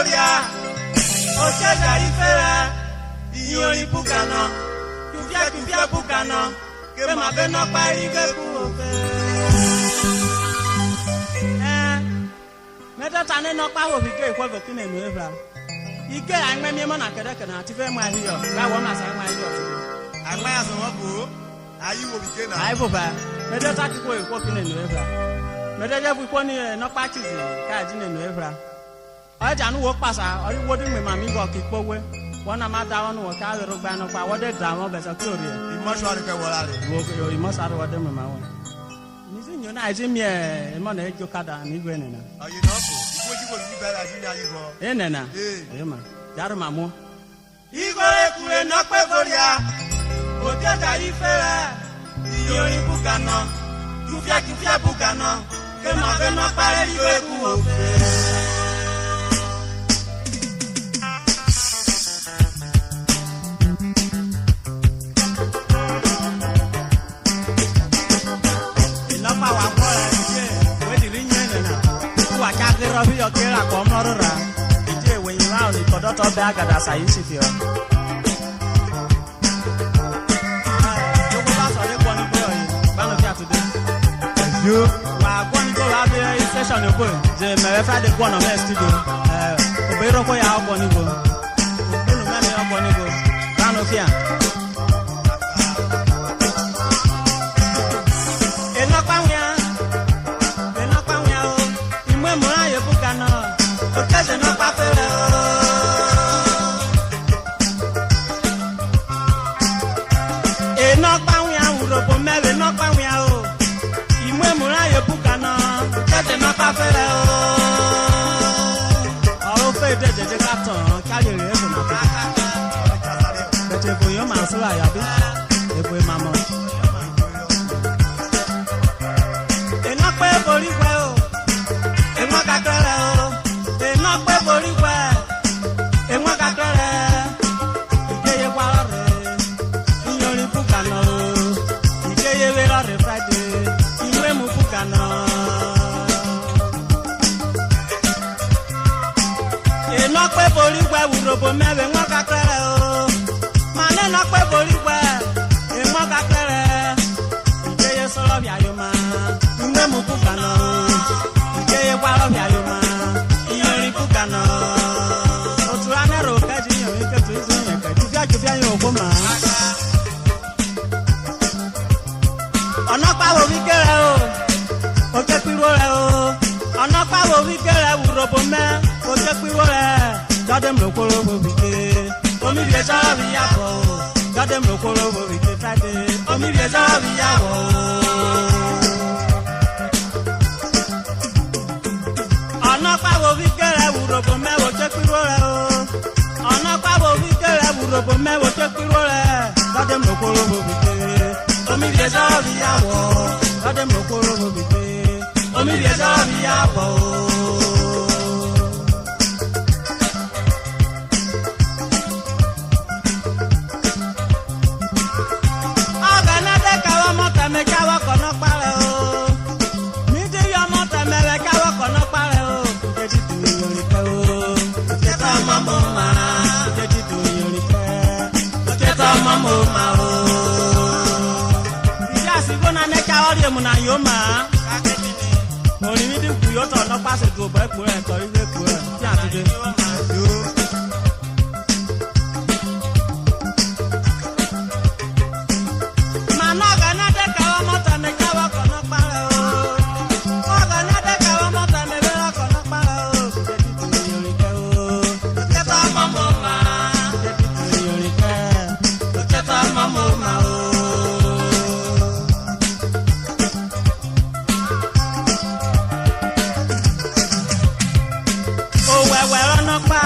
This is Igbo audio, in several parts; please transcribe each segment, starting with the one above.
voria. Ochaja ifera. Iyori bukano. Kufia bukano. Kema Enokpa ige kuofe. Meta tane Enokpa hobike kwa vokine nuevra. Ike angme miemo na kedeke na tive mwa hiyo. La wona sa mwa hiyo. Angma ya so wo. Ayi hobike na. Ayi boba. Meta taki kwa kine nuevra. Meta je bu ni Enokpa chizi ka jine nuevra. Aja nu wo pasa, ori wo di me mami go kipowe. Wona ma da wonu wo ka ro gba no pa wo de da mo be so ki ori. Emotion ke wo la le. Wo yo emotion wo de me ma wo. Nizi na aji mi e mo na ejo kada ni gwe nena. Ayi no ko. Ipoji ko ni bela ji ni ayi go. Nena. Eh ma. Jaru mamu. Igore ku Enokpa voria. Ochaja ifera. Iyori bukano. Kufia bukano. Kema Enokpa ige kuofe. Robi okera ko morora ije wenyi wa oni kodoto be agada sayisi fi o jogo ba so de kwoni boy ba no fi atude yo wa kwoni go wa be session o boy je me refa de kwoni me studio obero ko ya kwoni go olu me me kwoni go ba no fi a Enokpa Ochaja Enokpa fere o. Enokpa wi Urhobo mere Enokpa wi o. Imwe mura ye bukana. Ochaja Enokpa fere o. Oro fe de jeje ka tan ka le re so na pe. Bete bo yo ma so aya bi. Ebo ma mo. Enokpa bori gbe o. Enokpa kere o. Enokpa bori gbe. Enokpa kere. Ijeye kwa re. Iyori bukana o. Ijeye we re Friday. Iwe mu bukana. Enokpa bori gbe Urhobo mere Enokpa kere o. Mane Enokpa bori gbe. Enokpa kere. Ijeye solo bi ayoma. Iwe mu bukana. Ijeye kwa bi ayoma. Iyori bukana. Otu anero kaji yo ike tu izu nyeka. Jufia yo okoma. Enokpa wo bi kere o. Oke piro re o. Enokpa wo bi kere Urhobo me. Oke piro re. Jadem lokoro wo bi ke. Omi bi eja bi yabo. Jadem lokoro wo bi ke Friday. Omi bi eja bi yabo. Enokpa wo bi kere Urhobo me. Oke piro re o. Enokpa wo bi kere Urhobo me. Oke piro re. Jadem lokoro wo bi ke. Omi bi eja bi yabo. Jadem lokoro wo bi ke. Omi bi eja bi yabo. Muna yoma Oni mi di ku yo to Enokpa se do bo epo e to ile ku e ti atude Mama ga na de ka wa moto me ka wa ko Enokpa re o O ga na de ka wa moto me be ra ko Enokpa re o je ti tu yori ke o je ta mama ma je ti tu yori ke je ta mama ma o Enokpa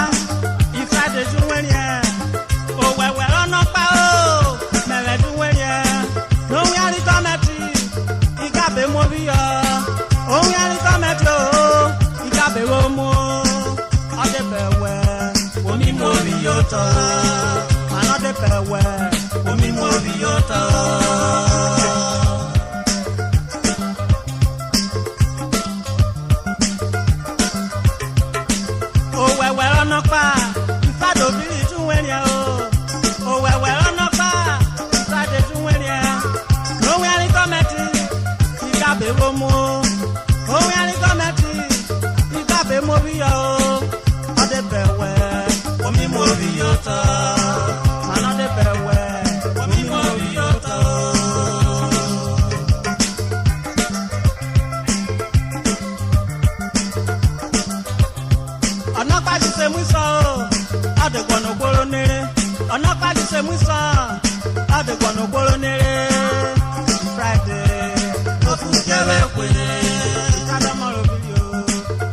mo ohun yẹn ní gọ́ọ̀mẹ̀ntì ìgbàgbé mo rí yọ ọdẹ bẹ̀wẹ̀ omi mo rí yọ tọ́ màná ọdẹ bẹ̀wẹ̀ omi mo rí yọ tọ́. ọ̀nà pàdé ṣe mú sọ ọ̀dẹ̀gbọ̀nà gbóró nírè ọ̀nà pàdé ṣe mú sọ ọ̀dẹ̀gbọ̀nà gbóró nírè Friday ó fún jẹ́rẹ́ pé ìkádọ́mọ̀rọ̀ bí yó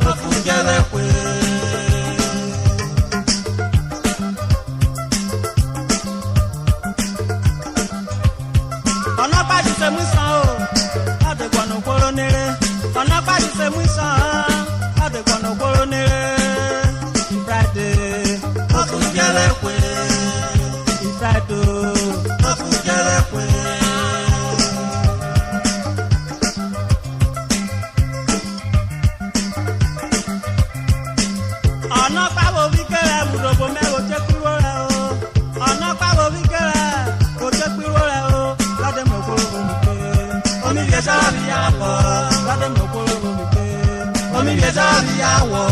ó fún jẹ́rẹ́ pé. ọ̀nà pàdé ṣe mú sọ ọ̀dẹ̀gbọ̀nà gbóró nírè ọ̀nà pàdé ṣe mú sọ ọ̀dẹ̀gbọ̀nà gbóró nírè Friday ó fún jẹ́rẹ́ pé Friday ó fún jẹ́rẹ́ pé. ọ̀nà pàwọ̀ bí kẹ́rẹ́ Urhobo mẹ́wò jẹ́ píró rẹ̀ o ọ̀nà pàwọ̀ bí kẹ́rẹ́ kò jẹ́ píró rẹ̀ o lọ́dẹ̀ mọ̀ kóró bomi pé omi lè sọ́ọ̀rì yà wọ̀ lọ́dẹ̀ mọ̀ kóró bomi pé omi lè sọ́ọ̀rì yà wọ̀.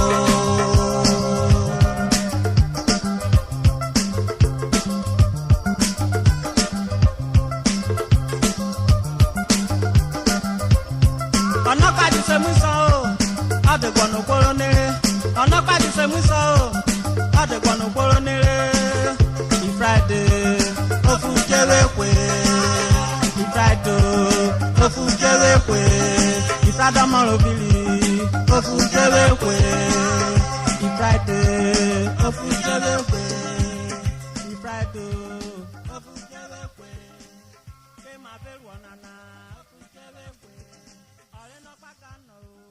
ọ̀nà pàdé ṣe mú sọ ọ̀dẹ̀gbọ̀nà gbóró nírè ọ̀nà pàdé ṣe mú sọ ọ̀dẹ̀gbọ̀nà gbóró nírè Friday ó fún jẹ́rẹ́ pé Friday ó fún jẹ́rẹ́ pé ìsádọ́mọ̀rọ̀ bìrì ó fún jẹ́rẹ́ pé Friday ó fún jẹ́rẹ́ pé Friday ó fún jẹ́rẹ́ pé pé máa bẹ̀rù ọ̀nà náà ó fún jẹ́rẹ́ pé ọ̀rẹ́ náà pàkà náà o.